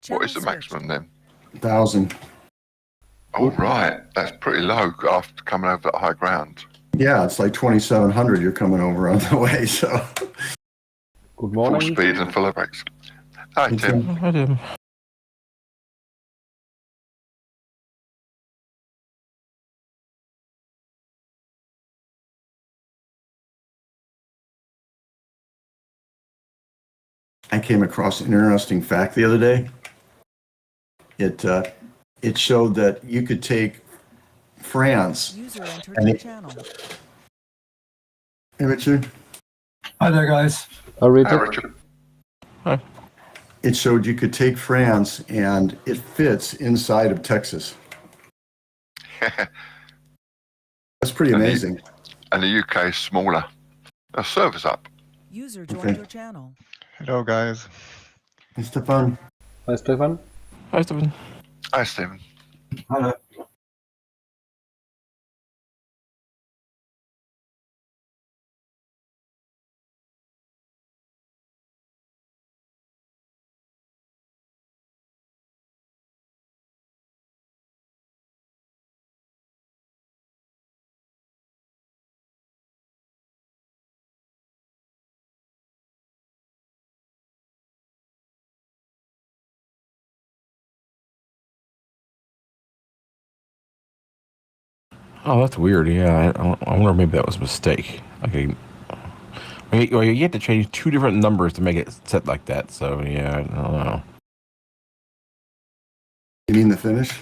What is the maximum then? 1,000. Oh, right. That's pretty low after coming over that high ground. Yeah, it's like 2,700 you're coming over on the way, so. Good morning. Full speed and full of brakes. Hi, Tim. Hi, Tim. I came across an interesting fact the other day. It showed that you could take France. User entered And your it- channel. Hey, Richard. Hi there, guys. Hi, Richard. Richard. Hi. It showed you could take France and it fits inside of Texas. That's pretty amazing. And the UK is smaller. The server's up. User joined Okay. your channel. Hello, guys. Hey, Stefan. Hi, Stefan. Hi, Stephen. Hi, Stephen. Hello. Oh, that's weird. Yeah, I wonder if maybe that was a mistake. Okay. You have to change two different numbers to make it set like that. So yeah, I don't know. You mean the finish?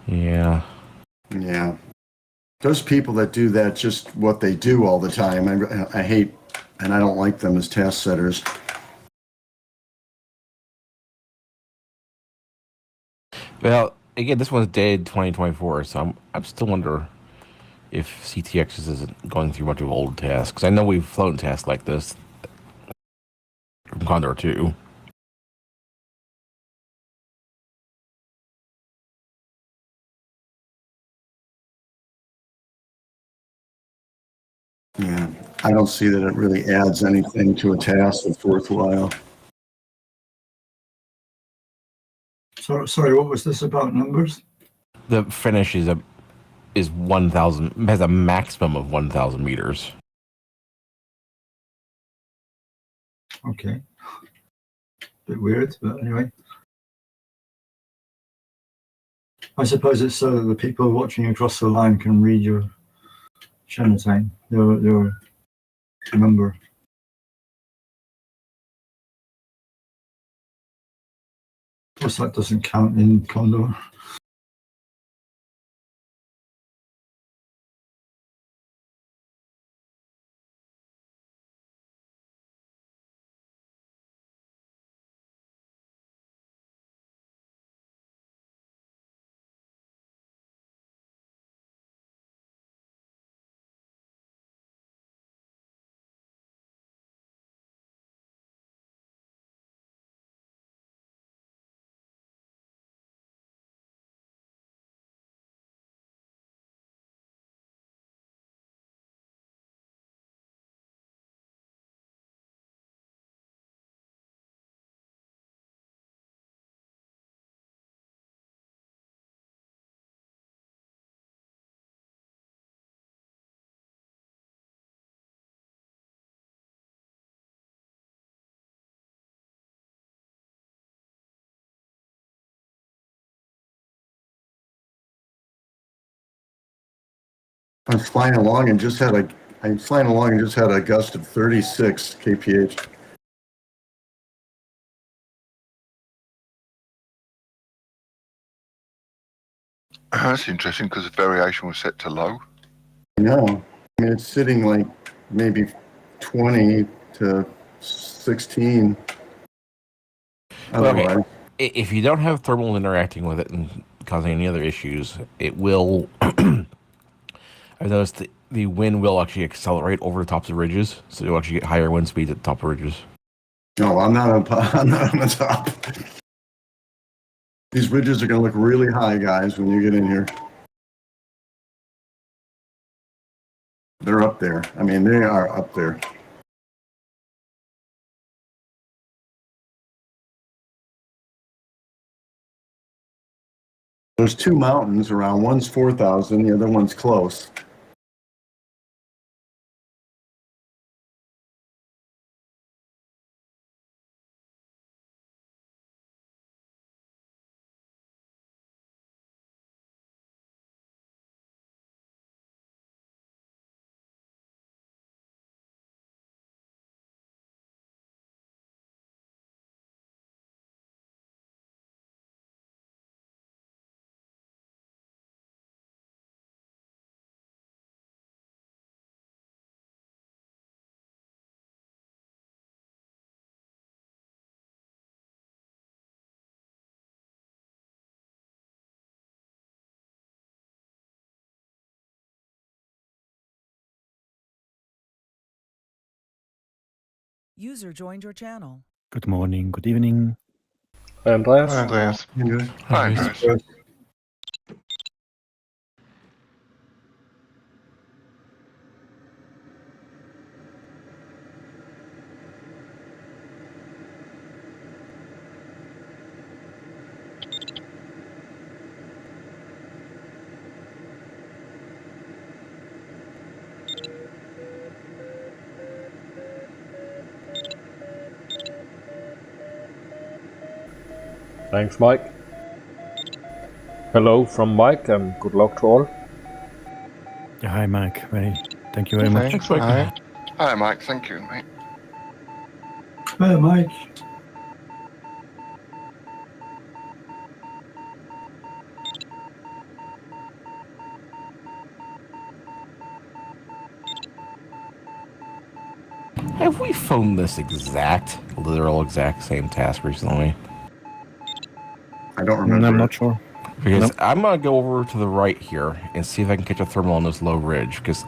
Yeah. Yeah. Those people that do that, just what they do all the time, I hate, and I don't like them as task setters. Well, again, this one's dated 2024, so I'm still wonder if CTX isn't going through much of old tasks. I know we've flown tasks like this from Condor3. Yeah. I don't see that it really adds anything to a task that's worthwhile. Sorry, what was this about numbers? The finish is 1,000, has a maximum of 1,000 meters. Okay. Bit weird, but anyway. I suppose it's so that the people watching across the line can read your channel time, your number. Of course, that doesn't count in Condor. I'm flying along and just had a gust of 36 kph. That's interesting because the variation was set to low. No, I mean, it's sitting like maybe 20 to 16. Otherwise, Okay. If you don't have thermals interacting with it and causing any other issues, it will. I've noticed the wind will actually accelerate over the tops of ridges, so you'll actually get higher wind speeds at the top of ridges. no, I'm not on the top. These ridges are going to look really high, guys, when you get in here. They're up there. I mean, they are up there. There's two mountains around. One's 4,000, the other one's close. User joined your channel. Good morning, good evening. Hi, Andreas. Hi, Andreas. Hi, Andreas. Andreas. Thanks, Mike. Hello from Mike, and good luck to all. Yeah, hi, Mike. Thank you very much. Thanks. Mike. Hi. Hi, Mike. Thank you, mate. Hi, Mike. Have we phoned this literal exact same task recently? I don't remember. I'm not sure. Because Nope. I'm gonna go over to the right here and see if I can catch a thermal on this low ridge. Because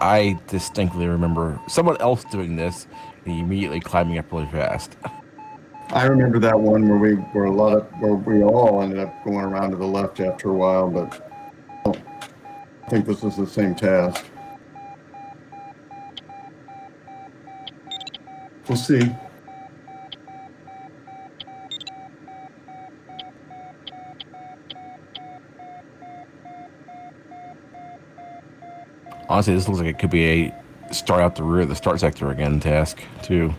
I distinctly remember someone else doing this and immediately climbing up really fast. I remember that one where we all ended up going around to the left after a while, but I think this is the same task. We'll see. Honestly, this looks like it could be a start out the rear of the start sector again task too.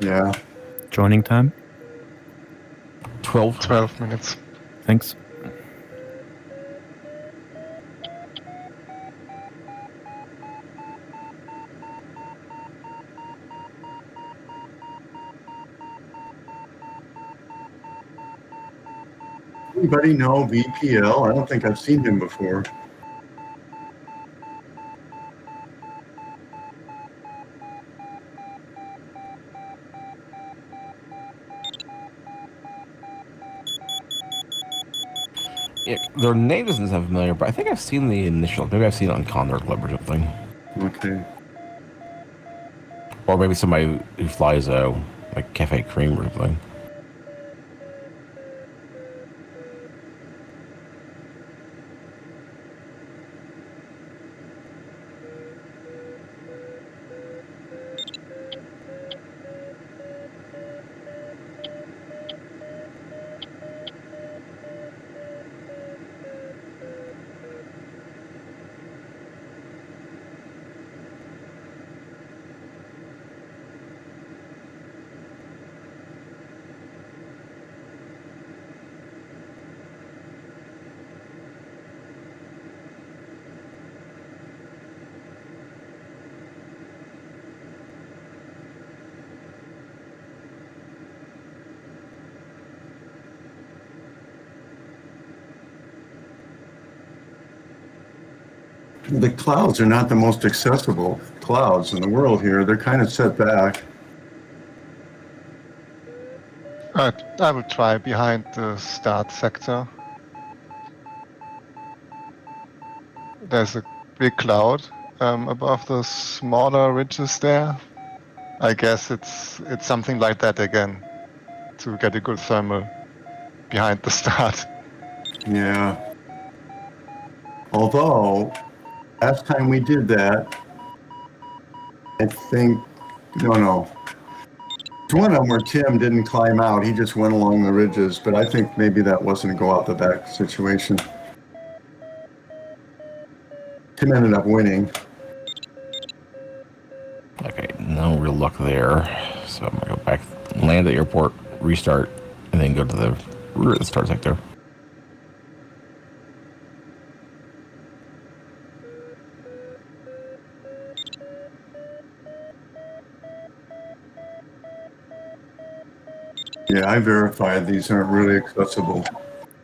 Yeah. Joining time. 12. 12 minutes. Thanks. Anybody know VPL? I don't think I've seen him before. Yeah, their name doesn't sound familiar, but I think I've seen the initial. Maybe I've seen it on Condor Club or something. Okay. Or maybe somebody who flies like Cafe Cream or something. The clouds are not the most accessible clouds in the world here. They're kind of set back. I will try behind the start sector. There's a big cloud above the smaller ridges there. I guess it's something like that again to get a good thermal behind the start. Yeah. Although, last time we did that, I think, no. There's one of them where Tim didn't climb out. He just went along the ridges, but I think maybe that wasn't a go out the back situation. Tim ended up winning. Okay, no real luck there. So I'm gonna go back, land at the airport, restart, and then go to the rear of the start sector. Yeah, I verified these aren't really accessible.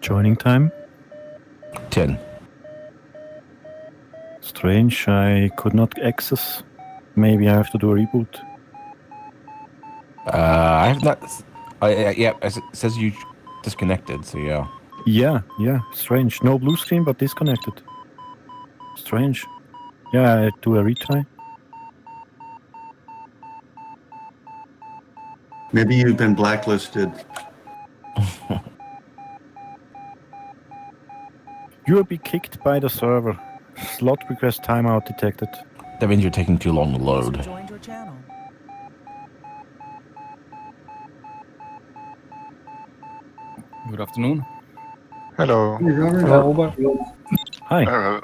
Joining time. 10. Strange, I could not access. Maybe I have to do a reboot. I have not. Yeah, it says you disconnected. So yeah. Yeah, strange. No blue screen, but disconnected. Strange. Yeah, I do a retry. Maybe you've been blacklisted. You will be kicked by the server. Slot request timeout detected. That means you're taking too long to load. Joined your channel. Good afternoon. Hello. Hello, Uber. Hi.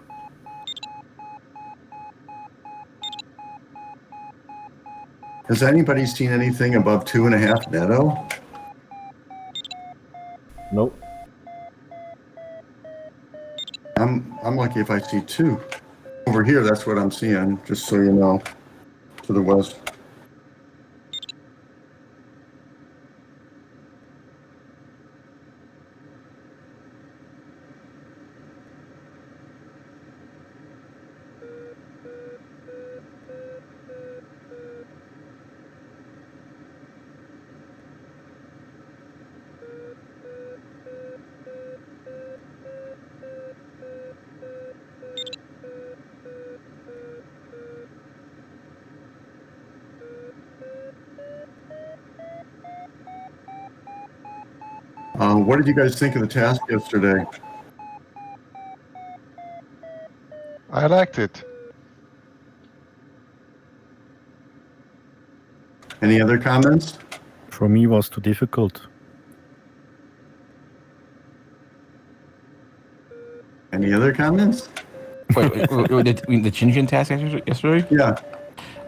Has anybody seen anything above 2.5 netto? Nope. I'm lucky if I see 2. Over here, that's what I'm seeing, just so you know, to the west. What did you guys think of the task yesterday? I liked it. Any other comments? For me was too difficult. Any other comments? Wait, the Tchin Tchin task yesterday? Yeah.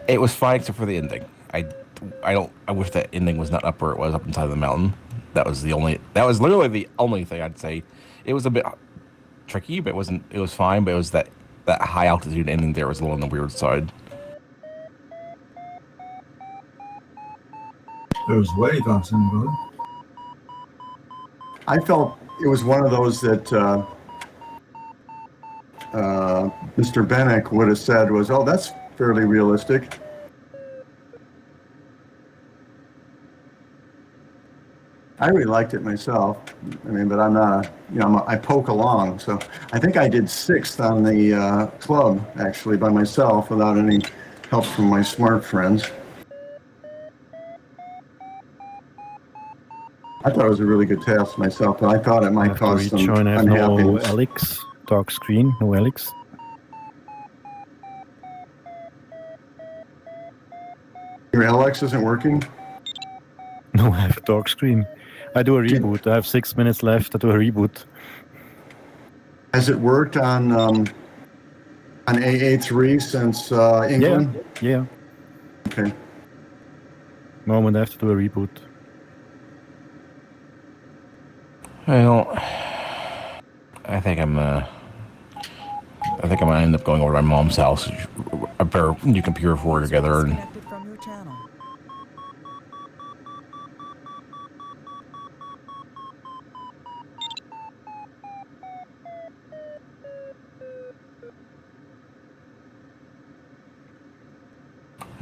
It was fine except for the ending. I wish that ending was not up where it was up inside the mountain. That was literally the only thing I'd say. It was a bit tricky, but it was fine, but it was that high altitude ending there was a little on the weird side. There was wave out in brother. I felt it was one of those that Mr. Bennick would have said was, oh, that's fairly realistic. I really liked it myself. I mean, but I'm not, I poke along. So I think I did 6th on the club, actually, by myself without any help from my smart friends. I thought it was a really good task myself, but I thought it I might have to cause some rejoin. I have no unhappiness. Alex. Dark screen, no Alex. Your LX isn't working? No, I have a dark screen. I do a reboot. I have 6 minutes left. I do a reboot. Has it worked on AA3 since England? Yeah. Okay. Moment I have to do a reboot. Well, I think I'm gonna end up going over to my mom's house. I pair a new computer for her together, and Disconnected from your channel.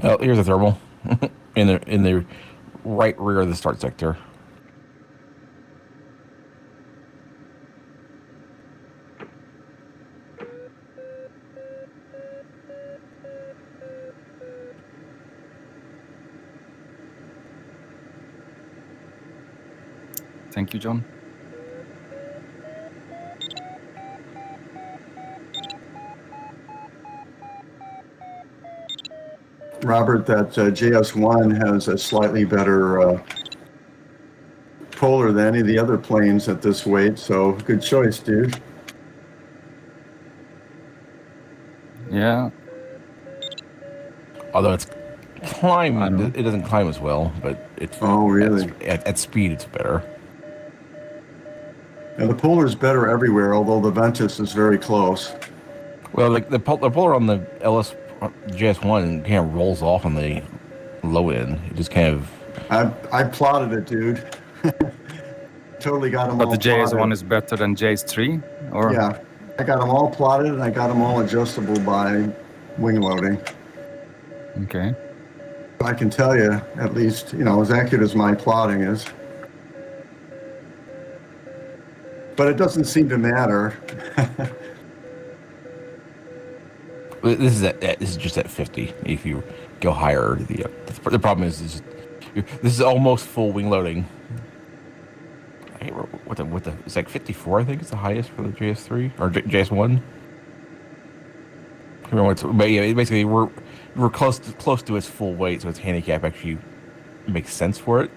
oh, here's a thermal in the right rear of the start sector. Thank you, John. Robert, that JS1 has a slightly better polar than any of the other planes at this weight, so good choice, dude. Yeah, Although it's I climb, don't know. it doesn't climb as well, but it's Oh, really? at speed it's better. And the polar is better everywhere, although the Ventus is very close. Well, the polar on the LS JS1 kind of rolls off on the low end. It just kind of. I plotted it, dude. Totally got them But all the JS1 plotted. is better than JS3, or Yeah, I got them all plotted and I got them all adjustable by wing loading. okay. I can tell you, at least, as accurate as my plotting is. But it doesn't seem to matter. This is just at 50. If you go higher, the problem is this is almost full wing loading. What the it's like 54. I think it's the highest for the JS3 or JS1. But yeah, basically we're close to its full weight, so its handicap actually makes sense for it.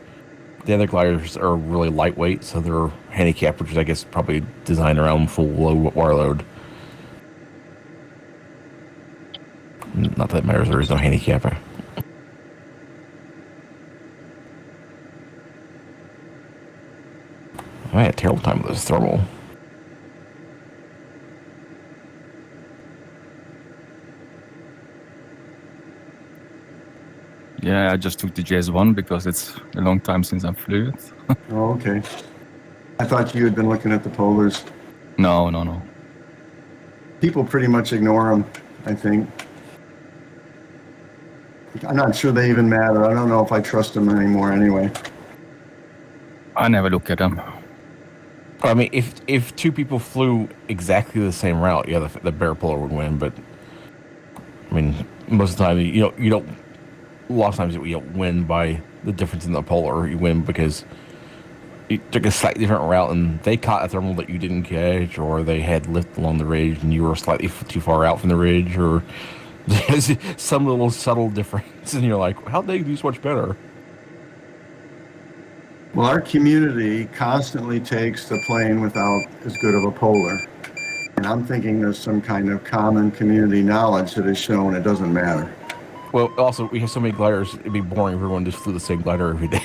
The other gliders are really lightweight, so they're handicapped, which is I guess probably designed around full low water load. Not that it matters. There is no handicap. I had a terrible time with this thermal. Yeah, I just took the JS1 because it's a long time since I flew it. Oh, okay. I thought you had been looking at the polars. No. People pretty much ignore them, I think. I'm not sure they even matter. I don't know if I trust them anymore anyway. I never look at them. I mean, if two people flew exactly the same route, yeah, the bear polar would win. But I mean, most of the time, you don't. A lot of times, you don't win by the difference in the polar. You win because you took a slightly different route, and they caught a thermal that you didn't catch, or they had lift along the ridge, and you were slightly too far out from the ridge, or there's some little subtle difference, and you're like, "How'd they do so much better?" Well, our community constantly takes the plane without as good of a polar. And I'm thinking there's some kind of common community knowledge that is shown it doesn't matter. Well, also, we have so many gliders, it'd be boring if everyone just flew the same glider every day.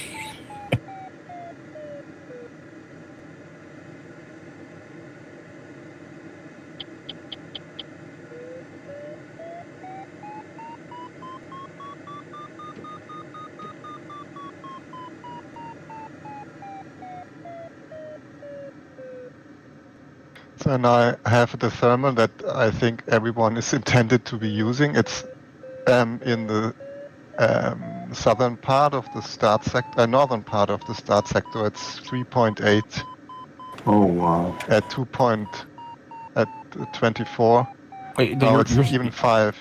So now I have the thermal that I think everyone is intended to be using. It's in the southern part of the start sector, northern part of the start sector. It's 3.8 Oh, wow. at 24. Wait, No, you're, it's even 5.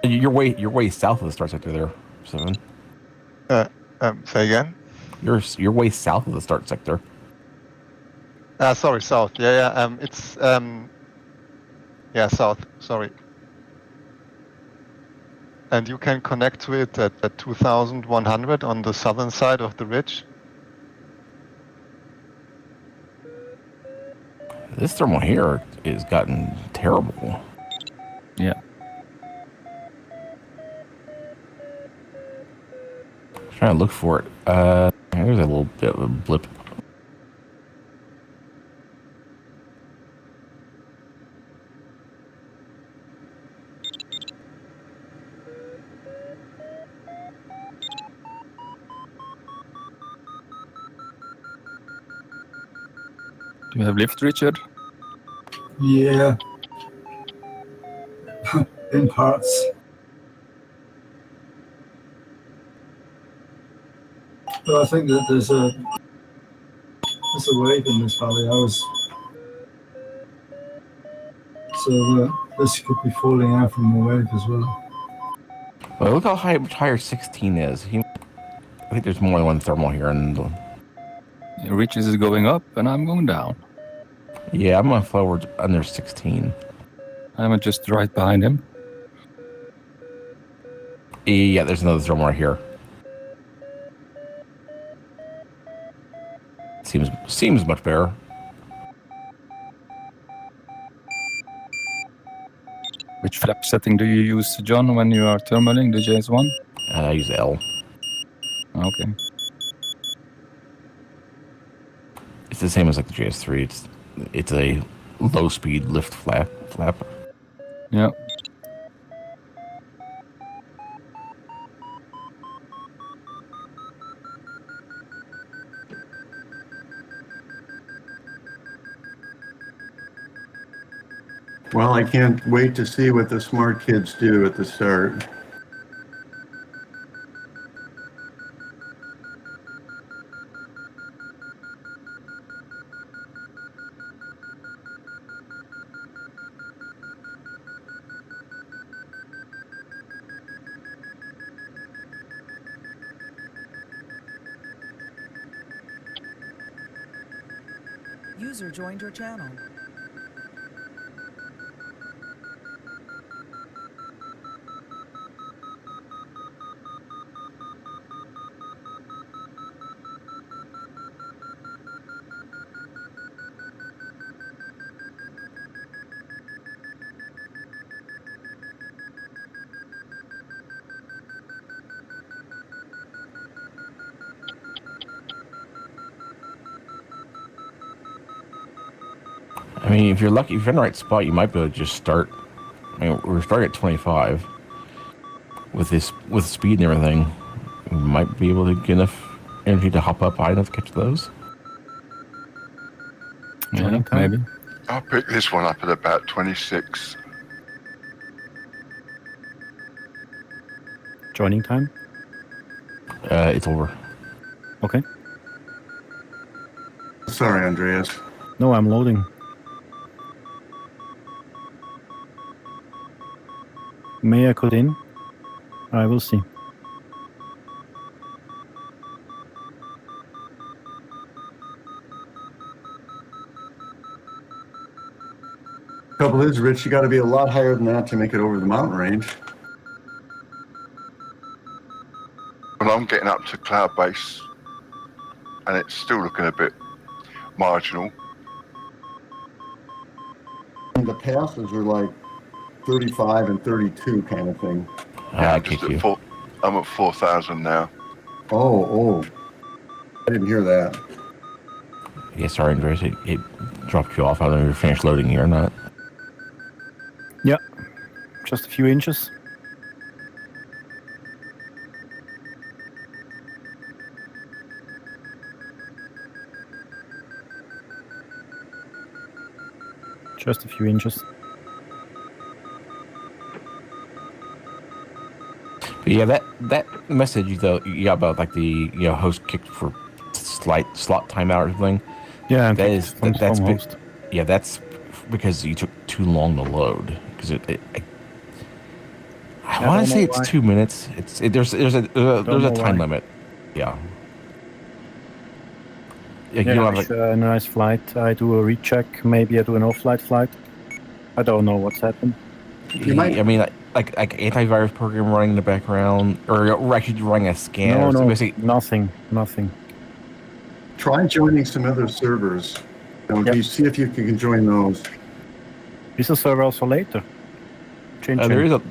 you're way south of the start sector there, 7. Say again? You're way south of the start sector. Sorry, south. Yeah. It's south. Sorry. And you can connect to it at 2,100 on the southern side of the ridge. This thermal here has gotten terrible. Yeah. Trying to look for it. There's a little bit of a blip. Do you have lift, Richard? Yeah. In parts. But I think that there's a wave in this valley. So this could be falling out from the wave as well. Well, look how much higher 16 is. I think there's more than one thermal here. Richard is going up, and I'm going down. Yeah, I'm going to forward under 16. I'm just right behind him. Yeah, there's another thermal right here. Seems much better. Which flap setting do you use, John, when you are thermaling the JS1? I use L. Okay. It's the same as like the JS3. It's a low speed lift flap. Yeah. Well, I can't wait to see what the smart kids do at the start. User joined your channel. I mean, if you're lucky, if you're in the right spot, you might be able to just start. I mean, we're starting at 25 with speed and everything. We might be able to get enough energy to hop up high enough to catch those. Yeah, maybe. I'll pick this one up at about 26. Joining time? It's over. Okay. Sorry, Andreas. No, I'm loading. May I cut in? I will see. Trouble is, Rich, you got to be a lot higher than that to make it over the mountain range. Well, I'm getting up to cloud base, and it's still looking a bit marginal. The passes are like 35 and 32 kind of thing. I I'm kick just you. at I'm at 4,000 now. Oh. I didn't hear that. Yeah, sorry, Andreas. It dropped you off. I don't know if you're finished loading here or not. Yeah, just a few inches. Just a few inches. But yeah, that message though you got about like the host kicked for slight slot timeout or something. Yeah, that's host. Yeah, that's because you took too long to load. Because I want to say it's 2 minutes. There's a time limit. Yeah. Yeah, you know, like, a nice flight. I do a recheck. Maybe I do an off-flight flight. I don't know what's happened. You might. I mean, like antivirus program running in the background, or we're actually running a scan. No, nothing. Try joining some other servers. You see if you can join those. Is a server also later? There is a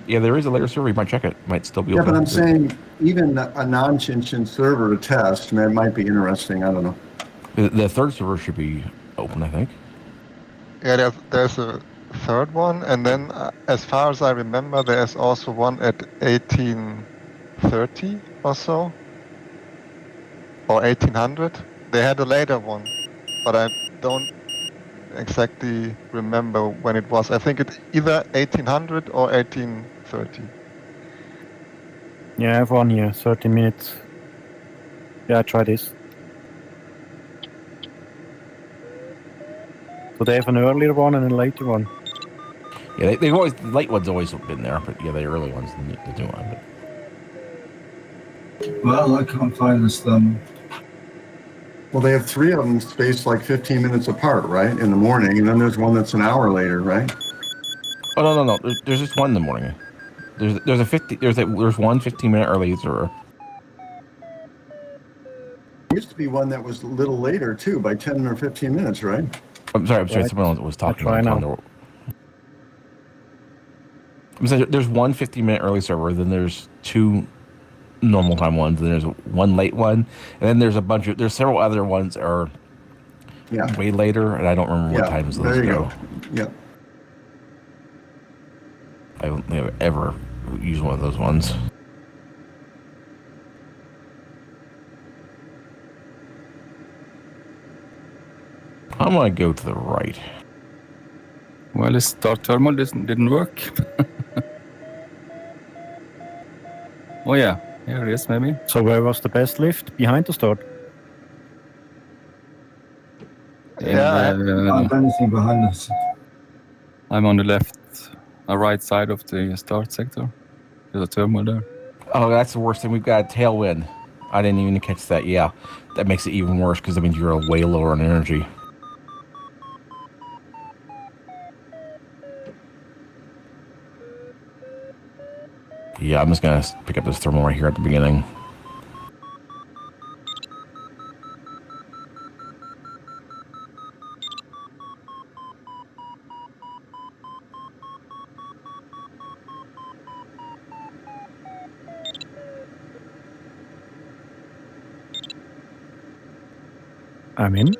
later server. You might check it. Might still be open. Yeah, but I'm saying even a non-Tchin Tchin server to test, that might be interesting. I don't know. The third server should be open, I think. Yeah, there's a third one, and then as far as I remember, there's also one at 1830 or so, or 1800. They had a later one, but I don't exactly remember when it was. I think it's either 1800 or 1830. Yeah, I have one here, 30 minutes. Yeah, try this. So they have an earlier one and a later one. Yeah, they've always, the late one's always been there, but yeah, the early one's the new one. But... Well, I can't find this then. Well, they have 3 of them spaced like 15 minutes apart, right? In the morning, and then there's one that's an hour later, right? Oh, no. There's just one in the morning. There's one 15-minute early server. There used to be one that was a little later too, by 10 or 15 minutes, right? I'm sorry. Right. Someone else was talking try about now. Condor. I'm saying there's one 15-minute early server, then there's two normal time ones, then there's one late one, and then there's several other ones that are Yeah. way later, and I don't remember what Yeah. times those There you go. go. Yep. I don't think I've ever used one of those ones. I'm gonna go to the right. Well, the start terminal didn't work. Oh yeah, here it is maybe. So where was the best lift? Behind the start? Yeah, Can't do anything behind us. I'm on the right side of the start sector. There's a terminal there. Oh, that's the worst thing. We've got a tailwind. I didn't even catch that. Yeah, that makes it even worse because that means you're way lower on energy. Yeah, I'm just gonna pick up this thermal right here at the beginning. I'm in.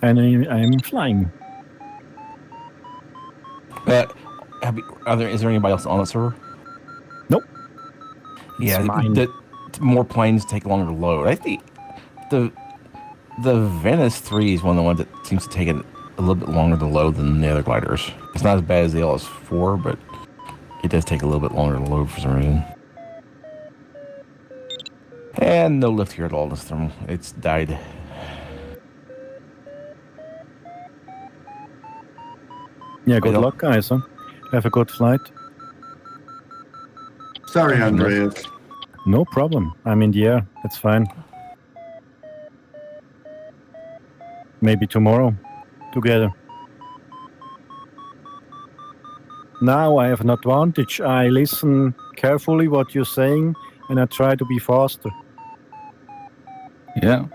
And I'm flying. Is there anybody else on the server? Nope. Yeah, It's mine. the more planes take longer to load. I think the Venice 3 is one of the ones that seems to take a little bit longer to load than the other gliders. It's not as bad as the LS4, but it does take a little bit longer to load for some reason. And no lift here at all this thermal. It's died. Yeah, good luck, guys. Huh? Have a good flight. Sorry, Andreas. No problem. I'm in the air. It's fine. Maybe tomorrow. Together. Now I have an advantage. I listen carefully what you're saying and I try to be faster. Yeah.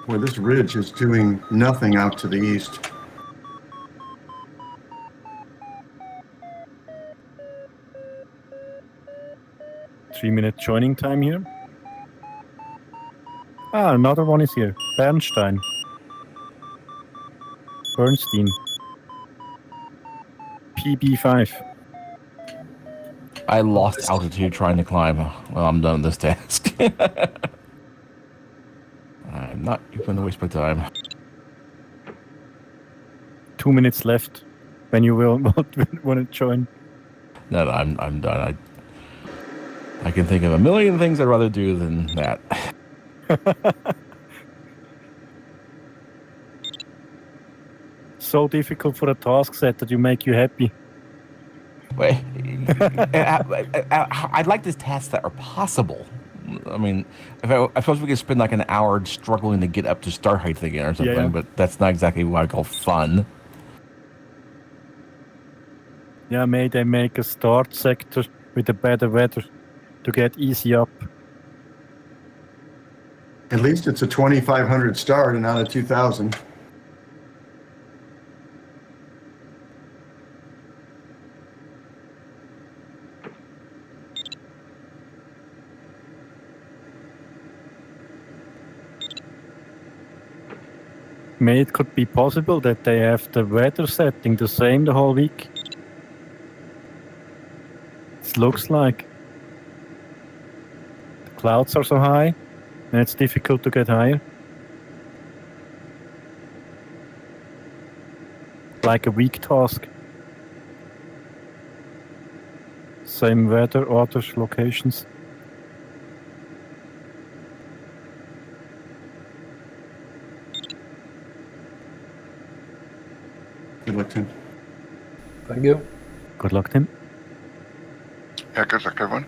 Boy, this ridge is doing nothing out to the east. Three-minute joining time here. Ah, another one is here. Bernstein. Bernstein. PB5. I lost altitude trying to climb. Well, I'm done with this task. I'm not even to waste my time. 2 minutes left. When you will want to join. No, I'm done. I can think of a million things I'd rather do than that. So difficult for a task set that you make you happy. Wait, I'd like these tasks that are possible. I mean, I suppose we could spend like an hour struggling to get up to star height again or something, Yeah. but that's not exactly what I call fun. Yeah, may they make a start sector with a better weather to get easy up. At least it's a 2,500 start and not a 2,000. May it could be possible that they have the weather setting the same the whole week. It looks like. The clouds are so high and it's difficult to get higher. Like a week task. Same weather, other locations. Good luck, Tim. Thank you. Good luck, Tim. Yeah, good luck, everyone.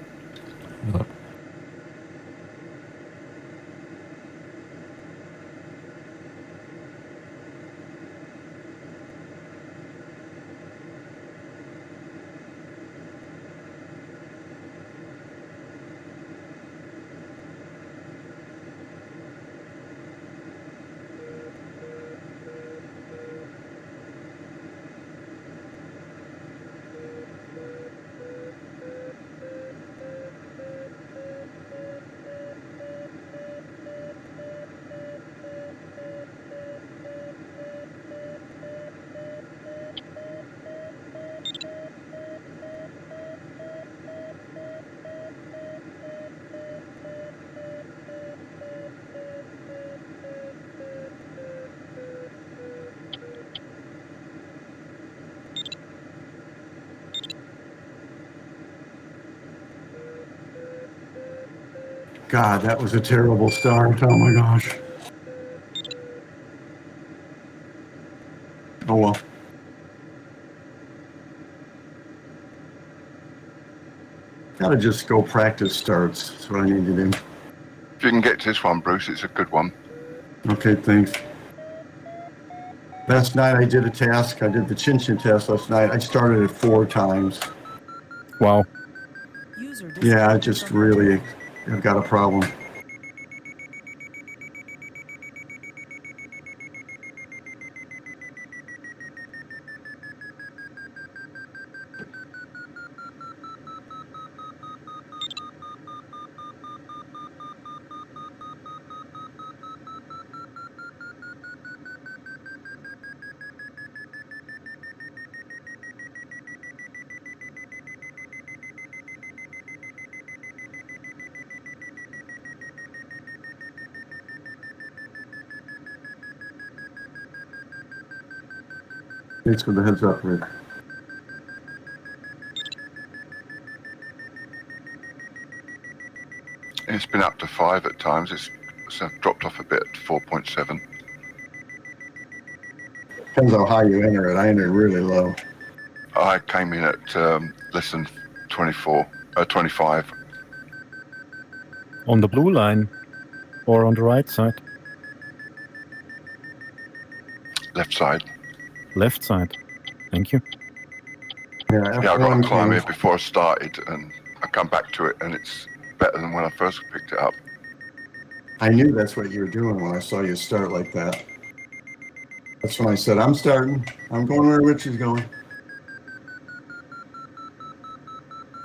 God, that was a terrible start. Oh my gosh. Oh well. Gotta just go practice starts. That's what I need to do. If you can get to this one, Bruce, it's a good one. Okay, thanks. Last night I did a task. I did the Tchin Tchin test last night. I started it 4 times. Wow. User Yeah, I disconnected just from your really channel. have got a problem. Thanks for the heads up, Rick. It's been up to 5 at times. It's dropped off a bit at 4.7. Depends how high you enter it. I entered really low. I came in at less than 25. On the blue line or on the right side? Left side. Left side. Thank you. Yeah, Yeah, I got F1 to climb came. it before I started, and I come back to it, and it's better than when I first picked it up. I knew that's what you were doing when I saw you start like that. That's when I said, I'm starting. I'm going where Rich is going.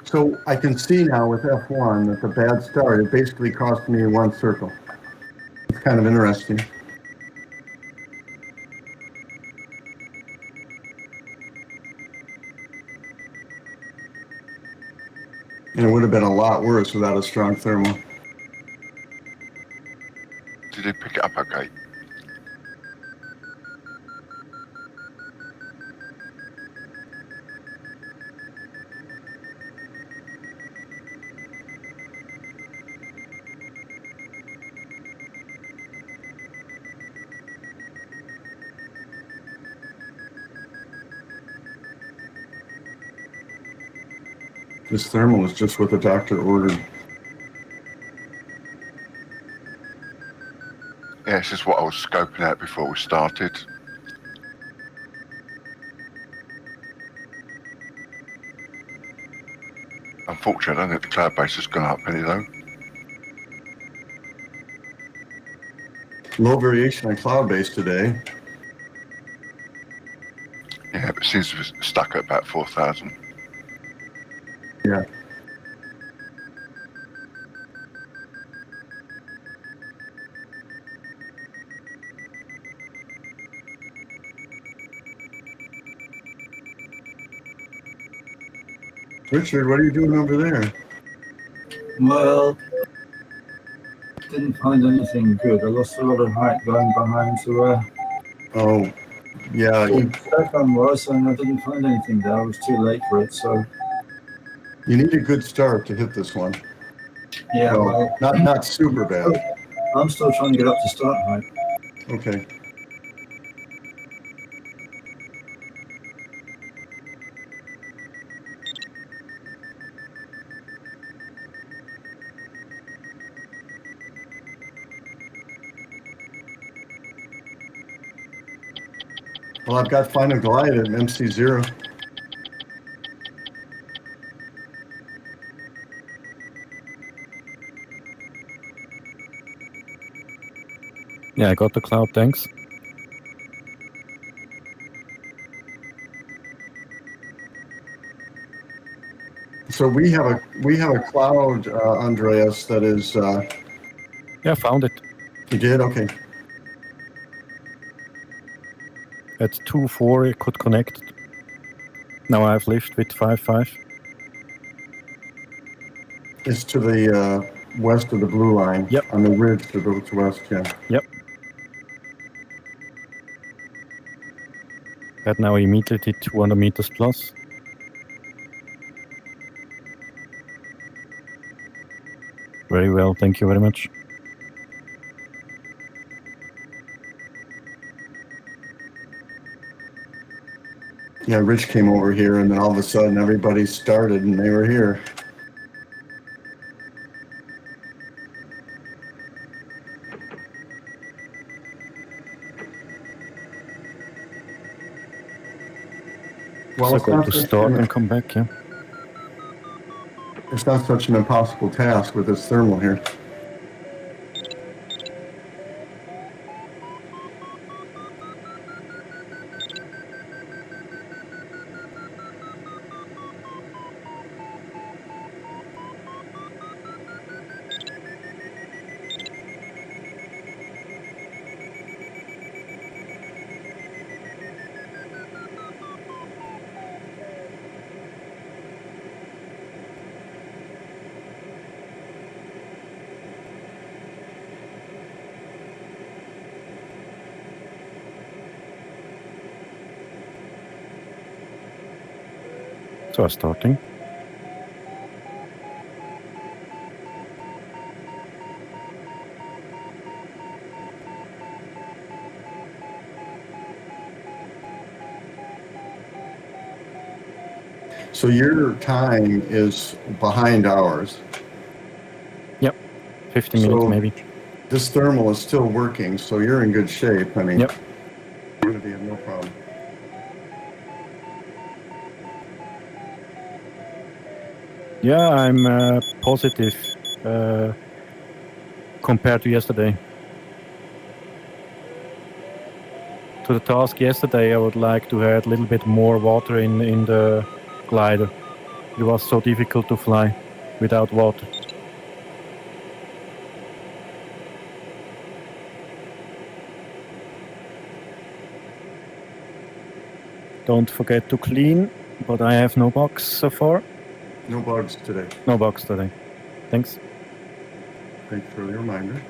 So I can see now with F1 that the bad start, it basically cost me 1 circle. It's kind of interesting. And it would have been a lot worse without a strong thermal. Did you pick it up okay? This thermal is just what the doctor ordered. Yeah, this is what I was scoping out before we started. Unfortunately, I don't think the cloud base has gone up any though. Low variation on cloud base today. Yeah, but it seems to be stuck at about 4,000. Yeah. Richard, what are you doing over there? Well, didn't find anything good. I lost a lot of height going behind to where Oh, yeah, Stefan was, and I didn't find anything there. I was too late for it, so you need a good start to hit this one. yeah. Well, Well, not super bad. I'm still trying to get up to start height. Okay. Well, I've got final glide at MC0. Yeah, I got the cloud, thanks. So we have a cloud, Andreas, that is. Yeah, found it. You did? Okay. At 2.4 it could connect. Now I have lift with 5.5. It's to the west of the blue line. Yep. On the ridge to the west. Yeah. Yep. That now immediately 200 meters plus. Very well, thank you very much. Yeah, Rich came over here and then all of a sudden everybody started and they were here. Well, So it's go not, to such start an, and come back, yeah. it's not such an impossible task with this thermal here. So starting. So your time is behind ours. Yep, 50 minutes So maybe. this thermal is still working, so you're in good shape. I mean, Yep. you're going to be no problem. Yeah, I'm positive compared to yesterday. To the task yesterday, I would like to add a little bit more water in the glider. It was so difficult to fly without water. Don't forget to clean, but I have no box so far. No bugs today. No box today. Thanks. Thanks for the reminder.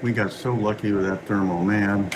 We got so lucky with that thermal, man.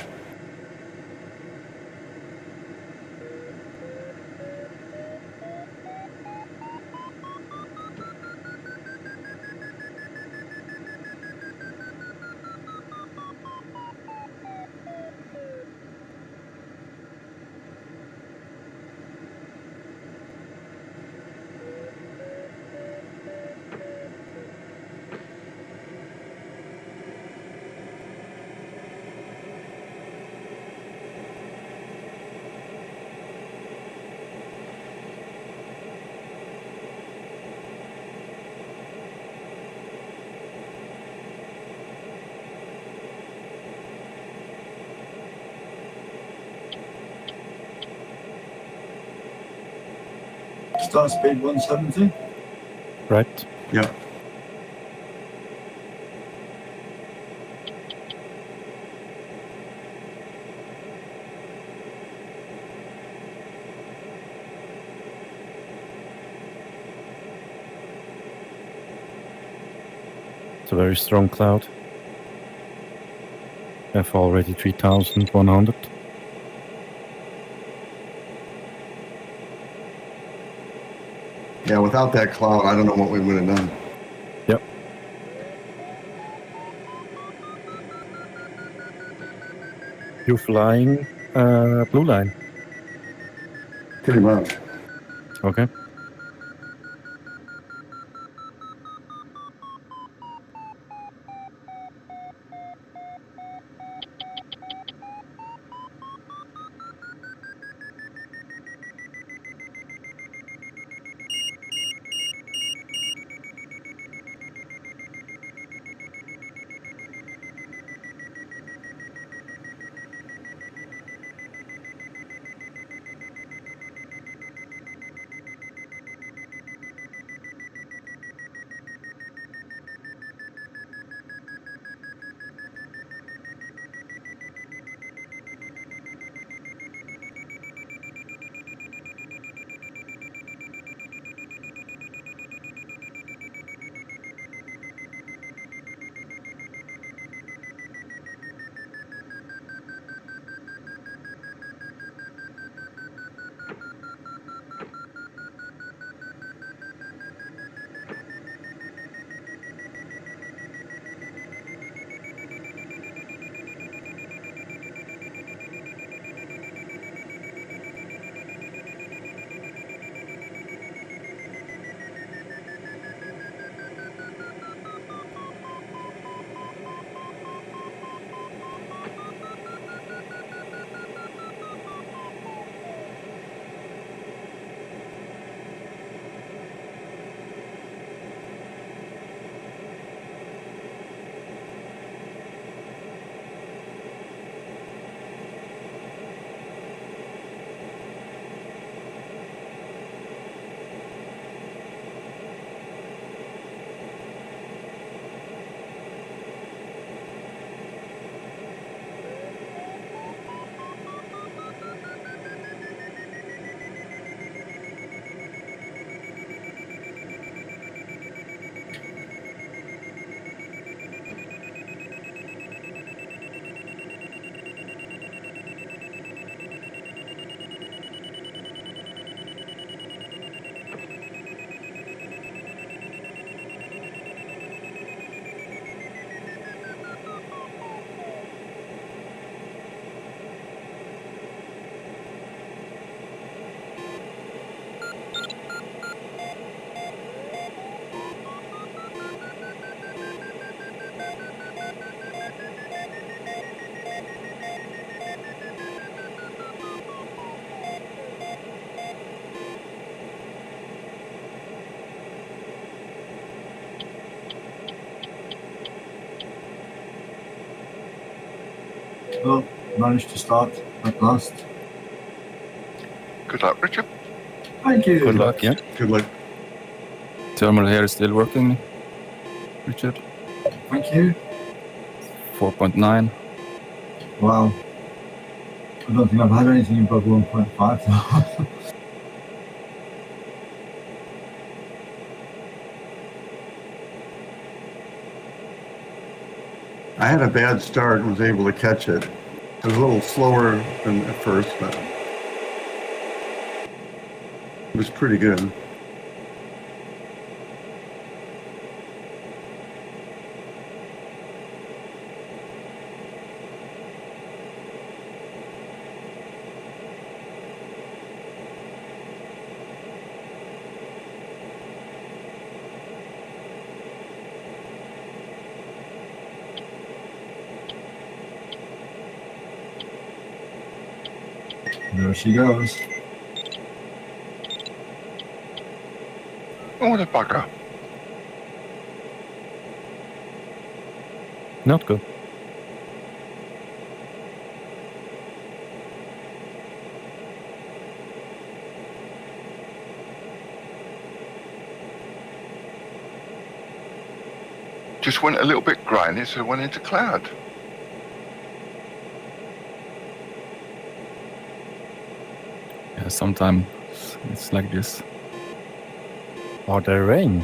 Start speed 170. Right. Yep. It's a very strong cloud. Have already 3,100. Yeah, without that cloud, I don't know what we would have done. Yep. You flying blue line. Pretty much. Okay. Well, managed to start at last. Good luck, Richard. Thank you. Good luck. Yeah. Good luck. Thermal here is still working. Richard, Thank you. 4.9. Wow. I don't think I've had anything above 1.5 though. I had a bad start and was able to catch it. It was a little slower than at first, but it was pretty good. There she goes. Oh, what a bugger. Not good. Just went a little bit grimy, so it went into cloud. Yeah, sometimes it's like this. Are there rain?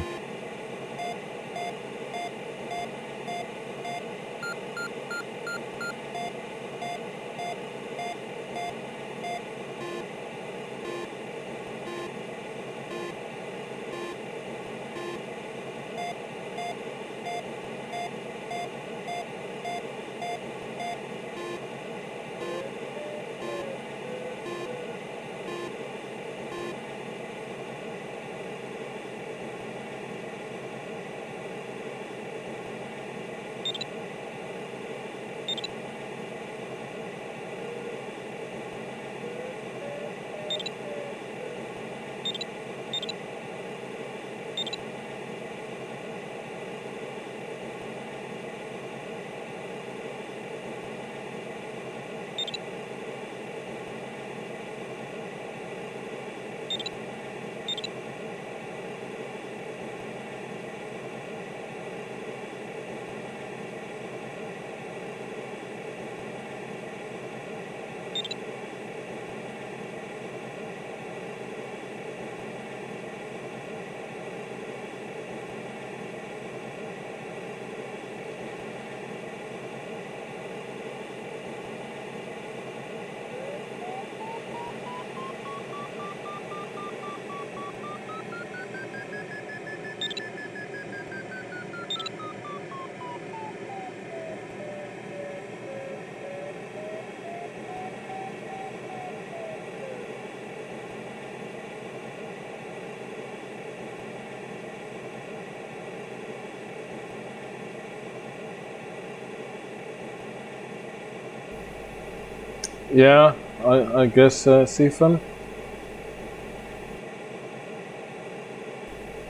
Yeah, I guess, Stephen.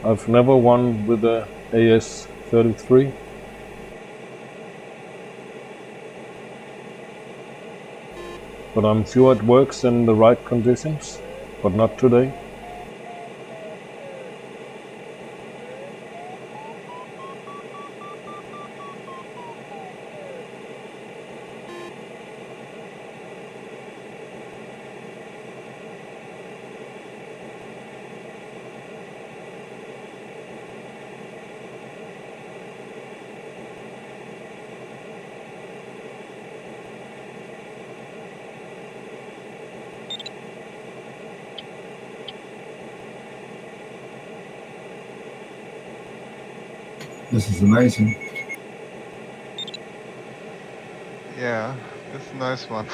I've never won with the AS-33. But I'm sure it works in the right conditions, but not today. This is amazing. Yeah, it's a nice one.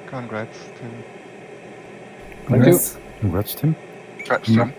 Congrats, Tim. Thank you. Congrats, Tim. Perhaps Tim.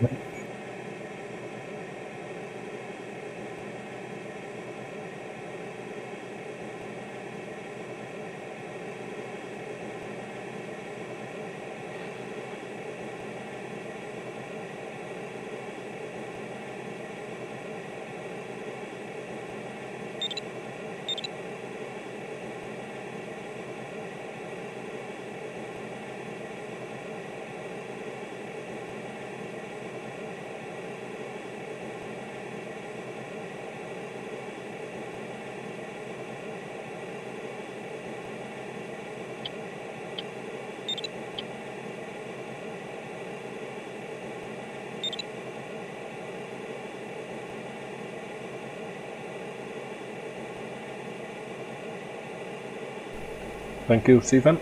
Thank you, Stephen.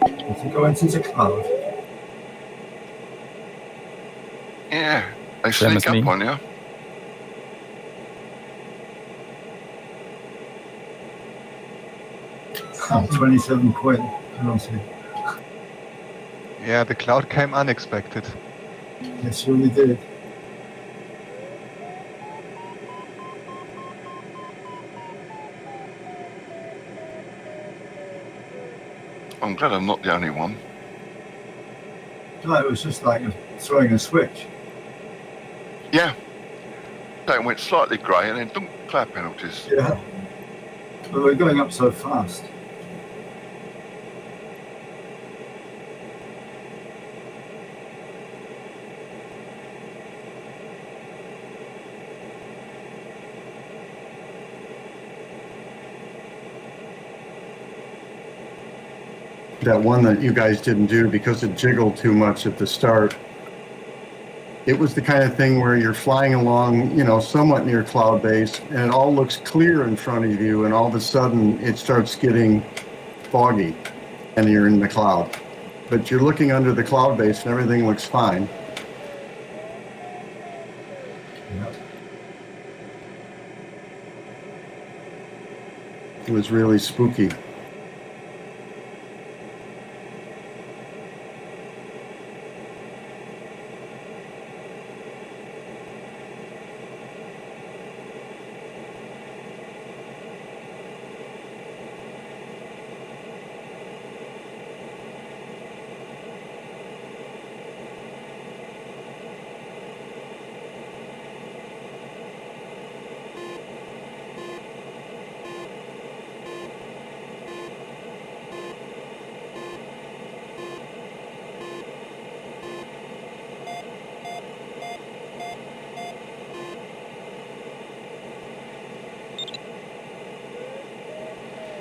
Is it going into the cloud? Yeah, they Same sneak as up me. on you. Oh, 27 point penalty. Yeah, the cloud came unexpected. Yes, really did. I'm glad I'm not the only one. No, it was just like throwing a switch. Yeah. They went slightly grey and then dunk, cloud penalties. Yeah. But we're going up so fast. That one that you guys didn't do because it jiggled too much at the start. It was the kind of thing where you're flying along, you know, somewhat near cloud base, and it all looks clear in front of you, and all of a sudden it starts getting foggy, and you're in the cloud. But you're looking under the cloud base, and everything looks fine. It was really spooky.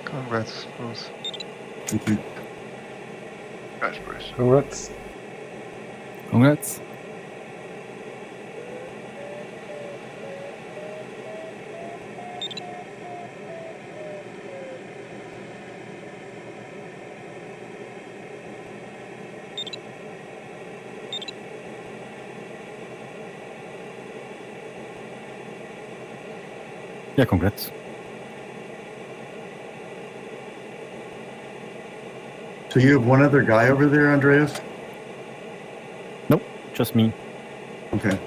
Congrats, Bruce. Thank you. That's Bruce. Congrats. Congrats. Yeah, congrats. So you have one other guy over there, Andreas? Nope, just me. Okay.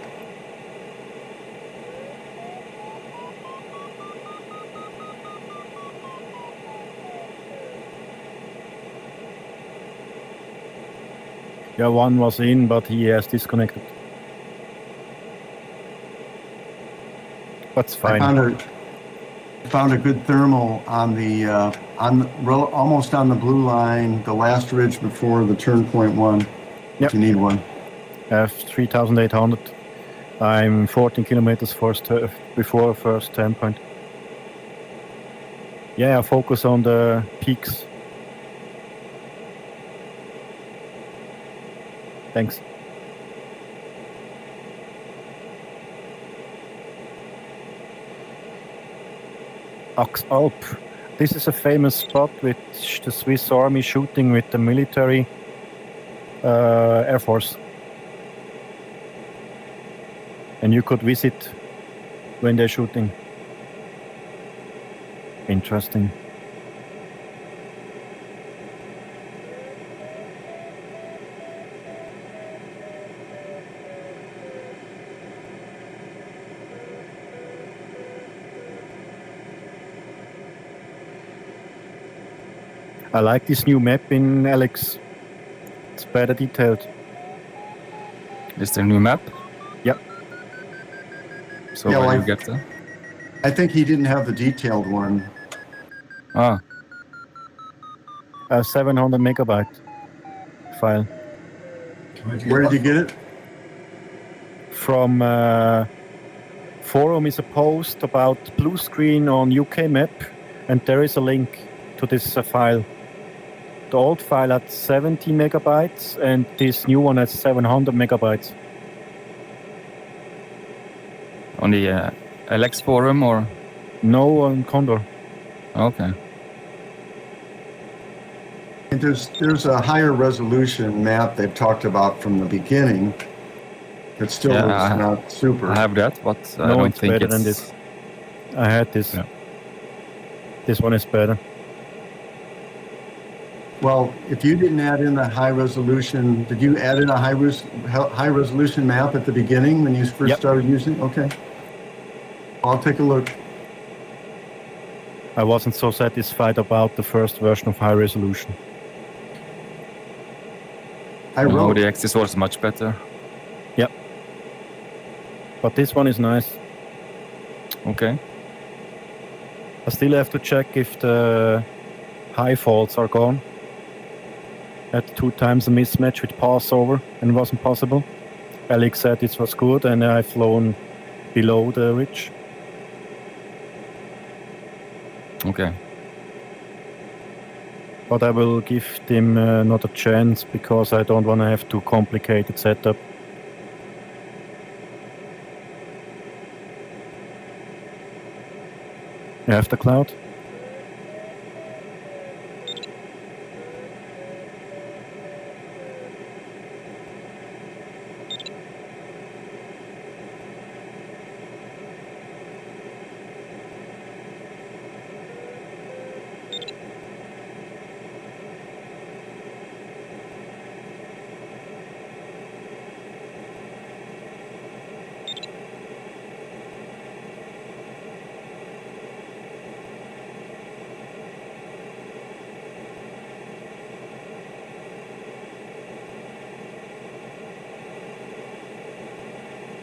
Yeah, one was in, but he has disconnected. That's fine. I found a good thermal on the almost on the blue line, the last ridge before the turn point one. Yep. If you need one. I have 3,800. I'm 14 kilometers before first turn point. Yeah, I focus on the peaks. Thanks. Alp. This is a famous spot which the Swiss Army shooting with the military Air Force. And you could visit when they're shooting. Interesting. I like this new map in Alex. It's better detailed. Is there a new map? Yep. So Yeah, where do like- you get that? I think he didn't have the detailed one. Ah, A 700 megabyte file Where did you get it? from forum is a post about blue screen on UK map, and there is a link to this file. The old file had 70 megabytes, and this new one has 700 megabytes. On the LX forum or? No on Condor. Okay. And there's a higher resolution map they've talked about from the beginning. It still Yeah, is not super. I have that, but I No, don't it's think better it's... than this. I had this. Yeah. This one is better. Well, if you didn't add in the high resolution, did you add in a high resolution map at the beginning when you first Yep. started using? Okay. I'll take a look. I wasn't so satisfied about the first version of high resolution. I No, wrote. the Axis was much better. Yep. But this one is nice. Okay. I still have to check if the high faults are gone. Had 2 times a mismatch with passover and it wasn't possible. Alex said it was good and I've flown below the ridge. Okay. But I will give them not a chance because I don't want to have too complicated setup. You have the cloud?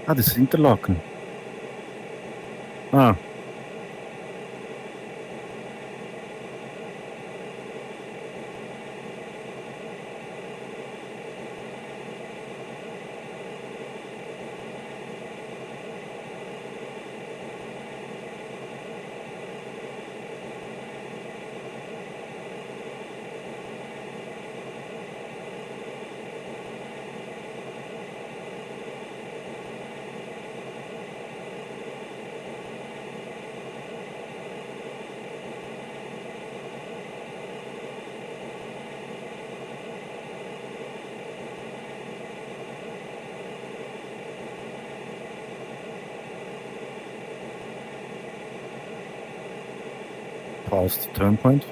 Ah, das ist Interlaken. Ah. Past turn point.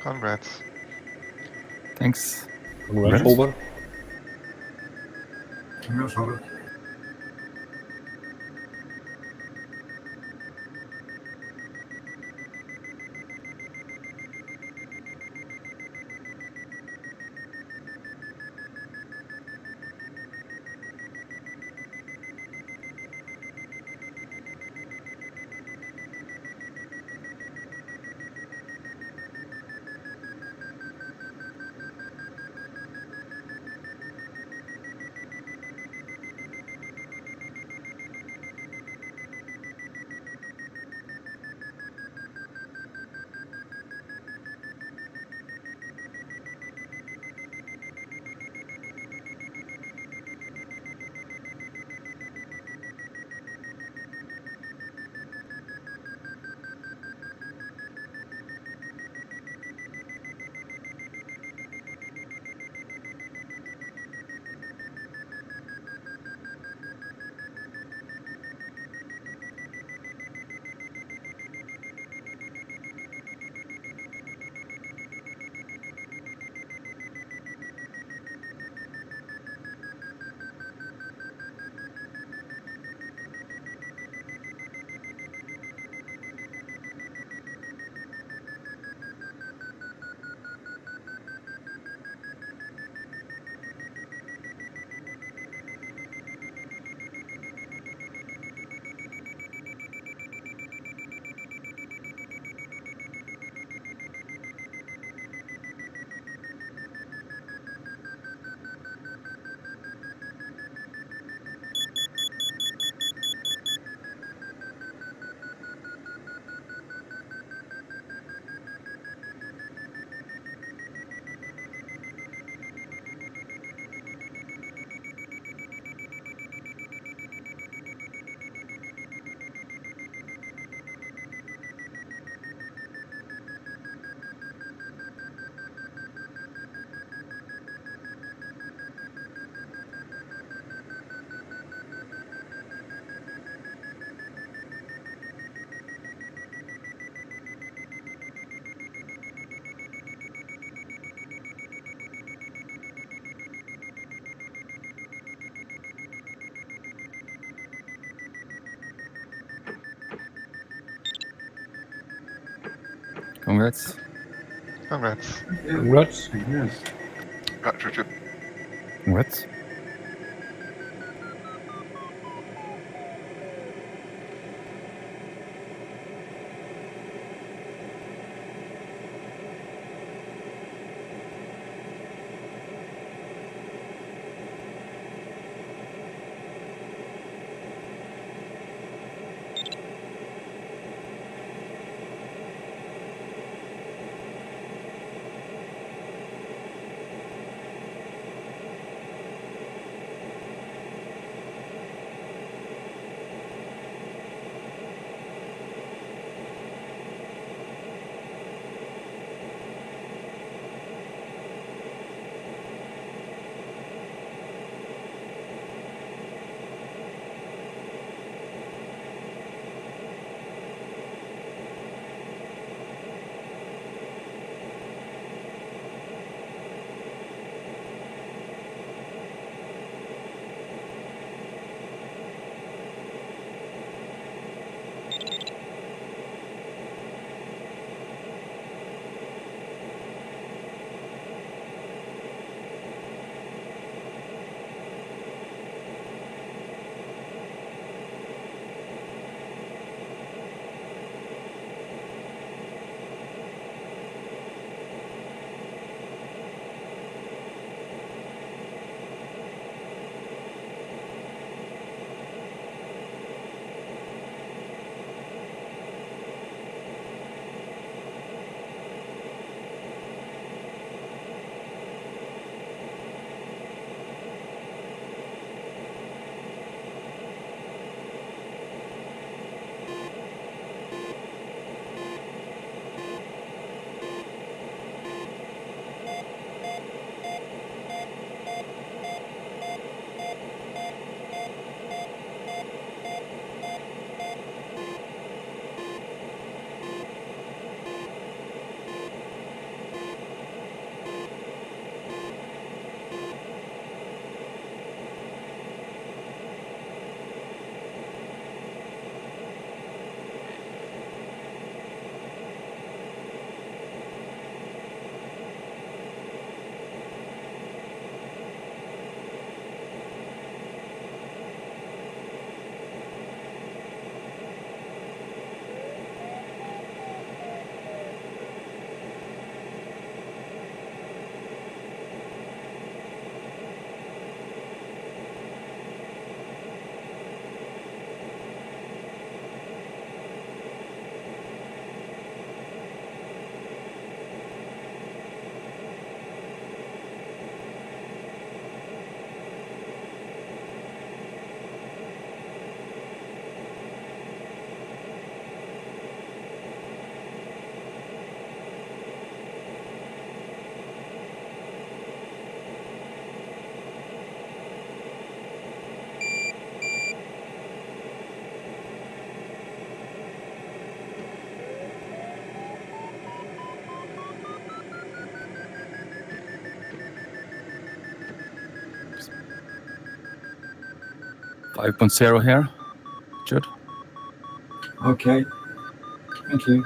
Congrats. Thanks. Congrats, Congrats. over. Congrats, Robert. Congrats. Congrats. Congrats. Yes. Congrats, Richard. Congrats. 5.0 here. Good. Okay. Thank you.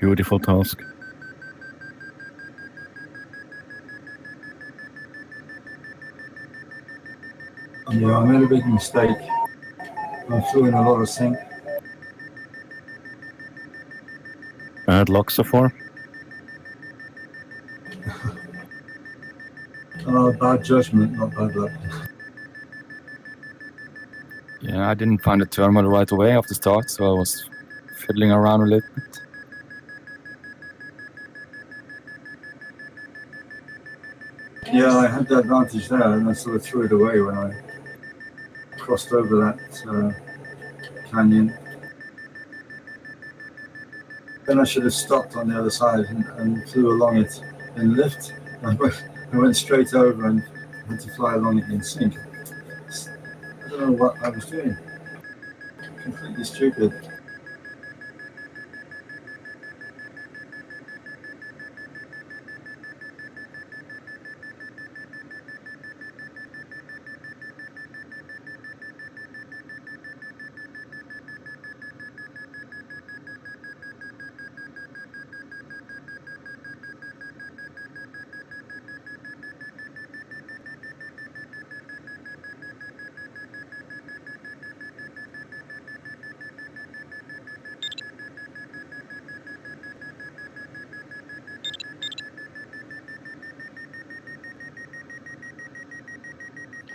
Beautiful task. Yeah, I made a big mistake. I flew in a lot of sync. Bad luck so far. Bad judgment, not bad luck. Yeah, I didn't find the terminal right away after start, so I was fiddling around a little bit. Yeah, I had the advantage there, and I sort of threw it away when I crossed over that canyon. Then I should have stopped on the other side and flew along it in lift. I went straight over and had to fly along it in sync. I don't know what I was doing. Completely stupid.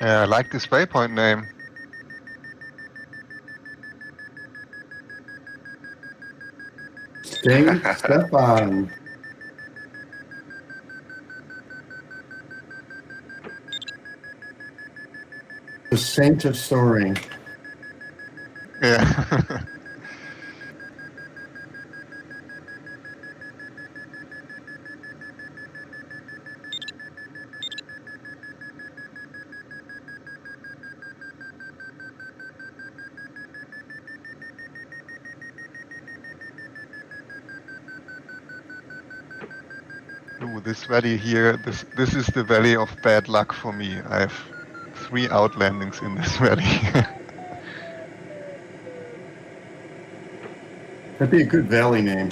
Yeah, I like this waypoint name. Sting Stefan. The Saint of Soaring. Yeah. Ooh, this valley here, this is the valley of bad luck for me. I have 3 outlandings in this valley. That'd be a good valley name.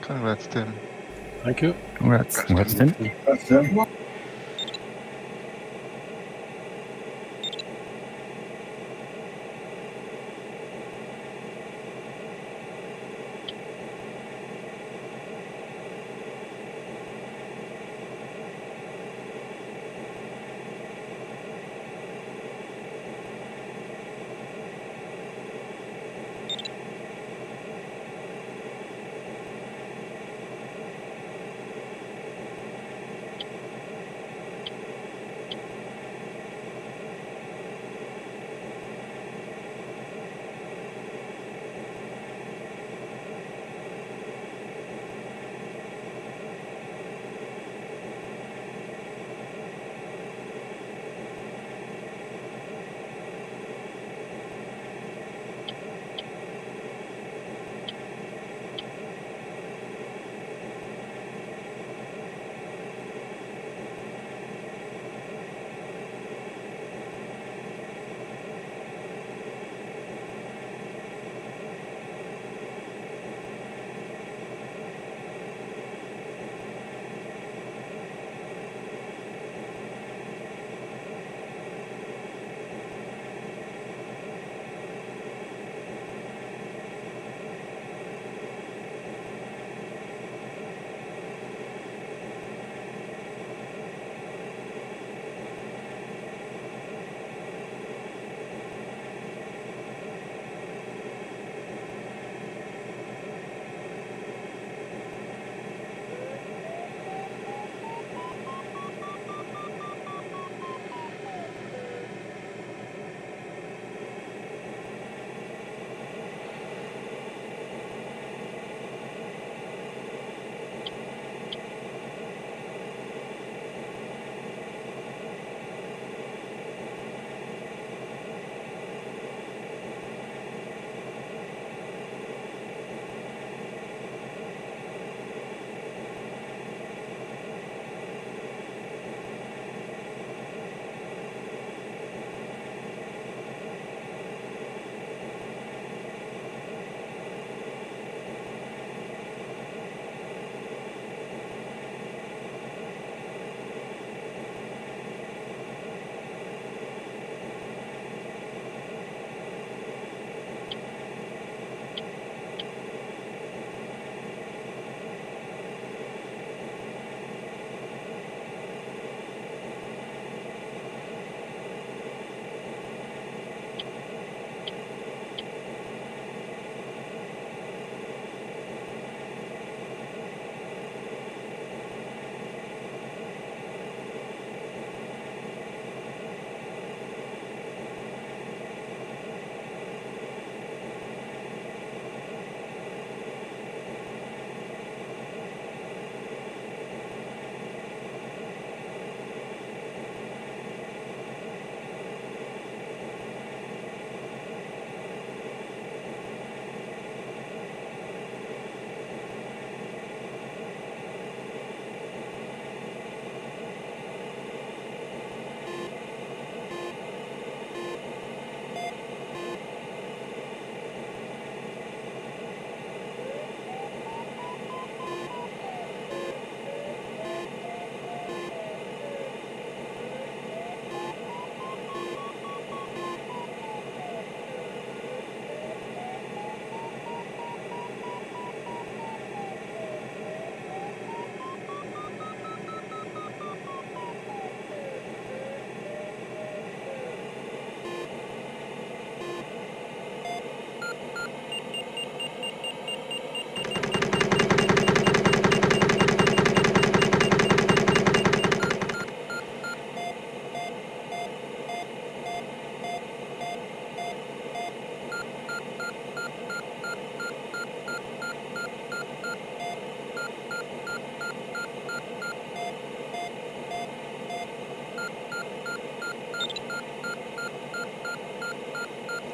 Congrats, Tim. Thank you. Congrats. Congrats, Tim. That's Tim.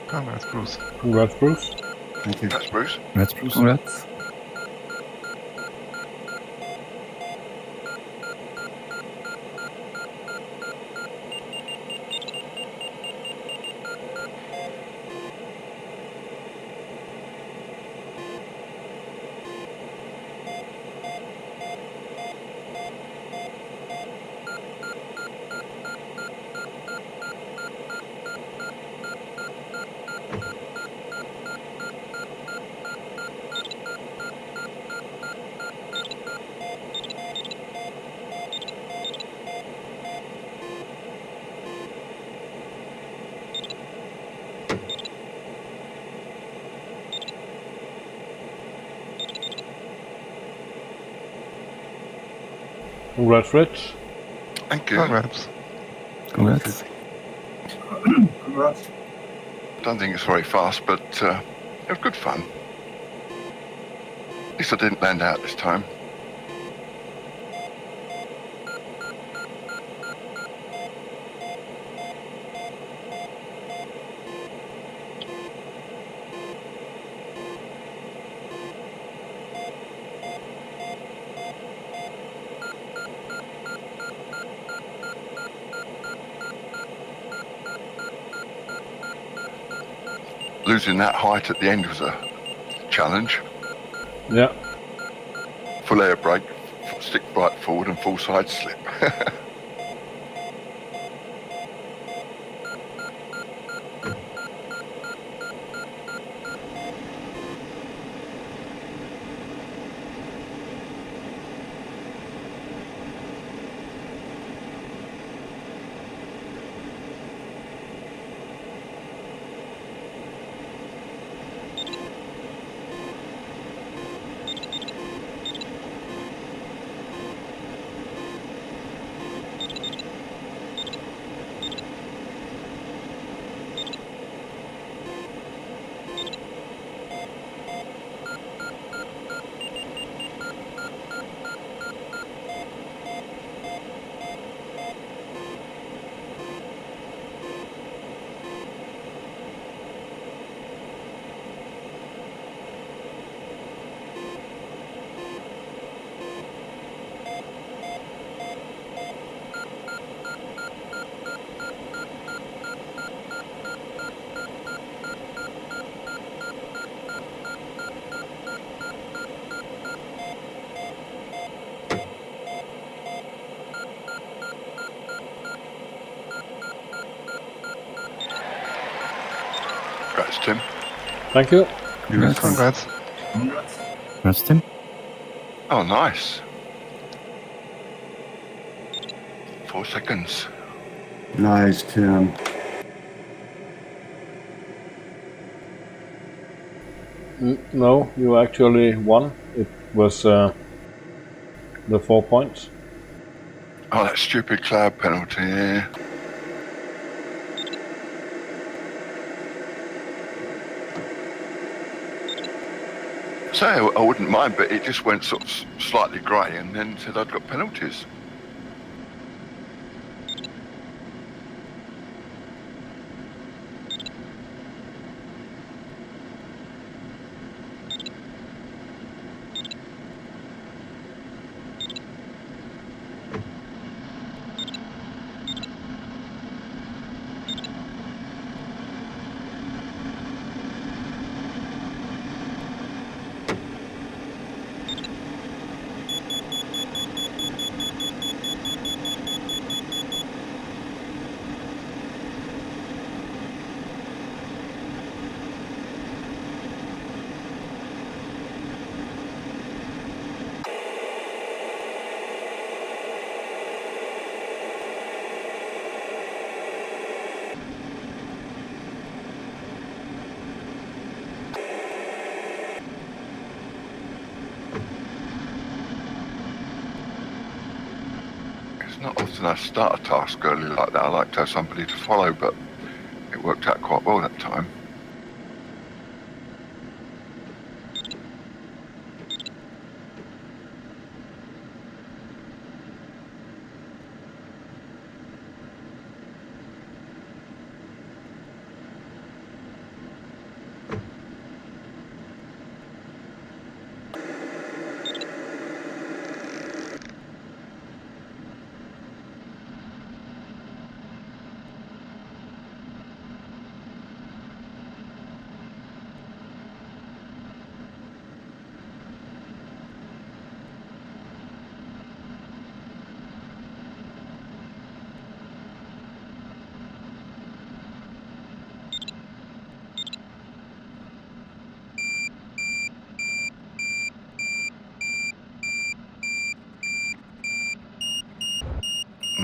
Congrats, Bruce. Congrats, Bruce. Thank you. That's Bruce. Congrats, Bruce. Congrats. Congrats, Rich. Thank you. Congrats. Congrats. Congrats. Don't think it's very fast, but it was good fun. At least I didn't land out this time. Losing that height at the end was a challenge. Yeah. Full air brake, stick right forward and full side slip. Congrats, Tim. Thank you. Congrats. Congrats. Congrats. That's Tim. Oh, nice. 4 seconds. Nice, Tim. No, you actually won. It was the 4 points. Oh, that stupid cloud penalty, yeah. So I wouldn't mind, but it just went sort of slightly grey and then said I'd got penalties. Not often I start a task early like that. I like to have somebody to follow, but it worked out quite well that time.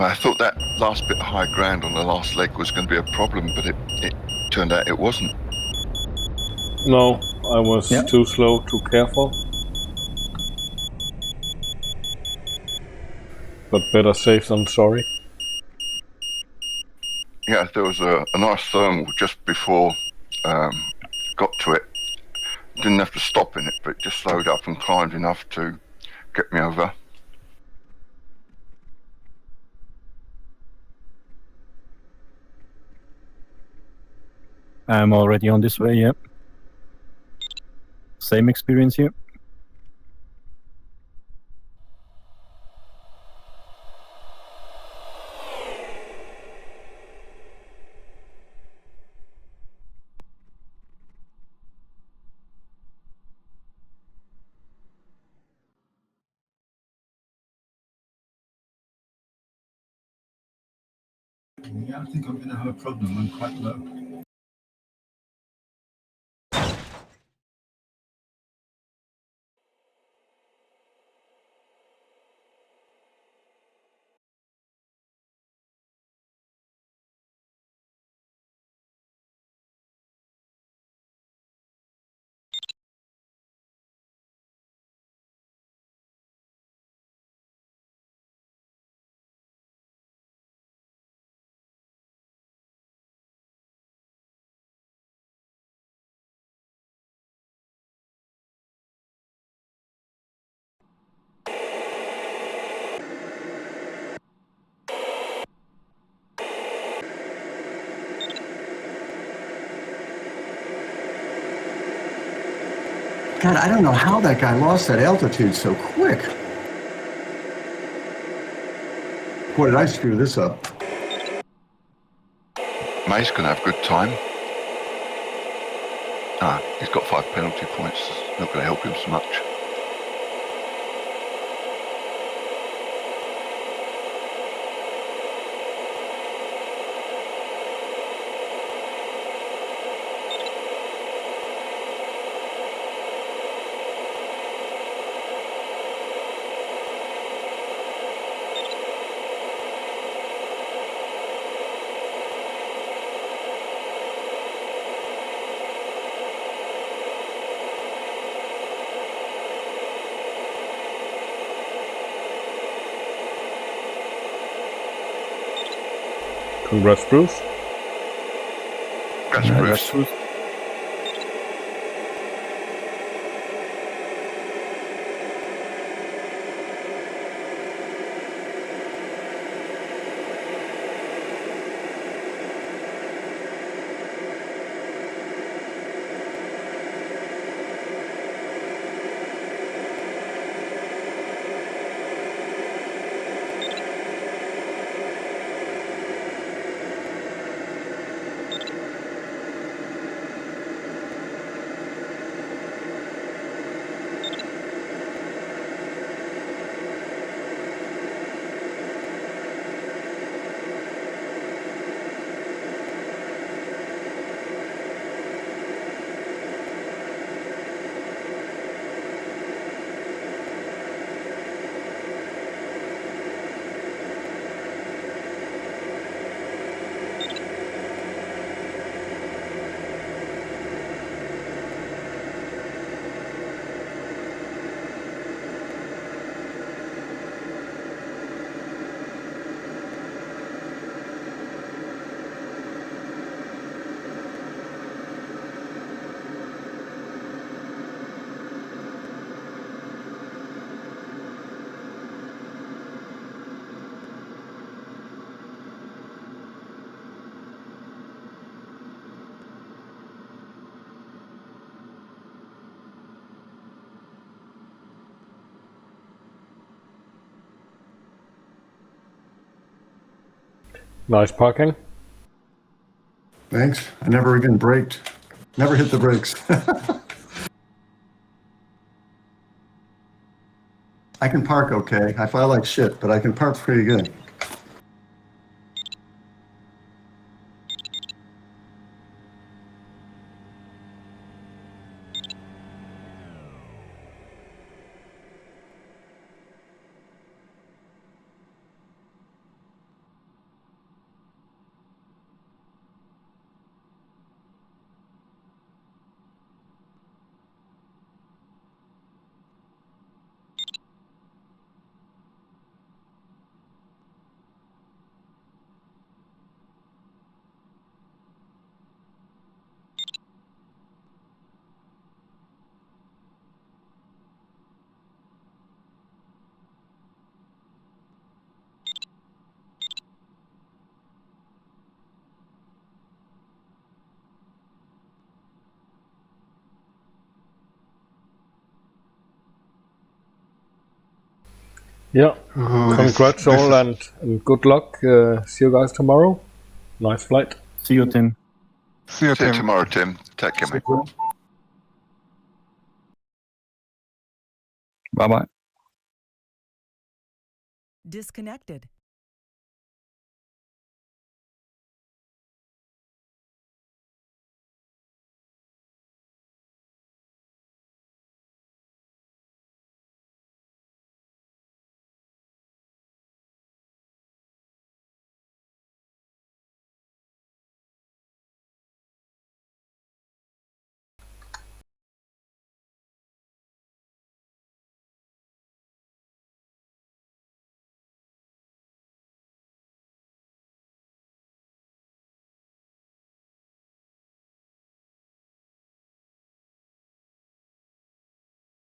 I thought that last bit of high ground on the last leg was going to be a problem, but it turned out it wasn't. No, I was too slow, too careful. But better safe than sorry. Yeah, there was a nice thermal just before got to it. Didn't have to stop in it, but it just slowed up and climbed enough to get me over. I'm already on this way, yeah. Same experience here. Yeah, I think I'm going to have a problem. I'm quite low. God, I don't know how that guy lost that altitude so quick. Boy, did I screw this up. May's going to have a good time. He's got 5 penalty points. It's not going to help him so much. Congrats, Bruce. That's Yeah, Bruce. that's true. Nice parking. Thanks. I never even braked. Never hit the brakes. I can park okay. I fly like shit, but I can park pretty good. Yeah. Ooh, Congrats all and good luck. See you guys tomorrow. Nice flight. See you, Tim. See you, See you Tim. tomorrow, Tim. Take care, mate. Bye bye. Disconnected.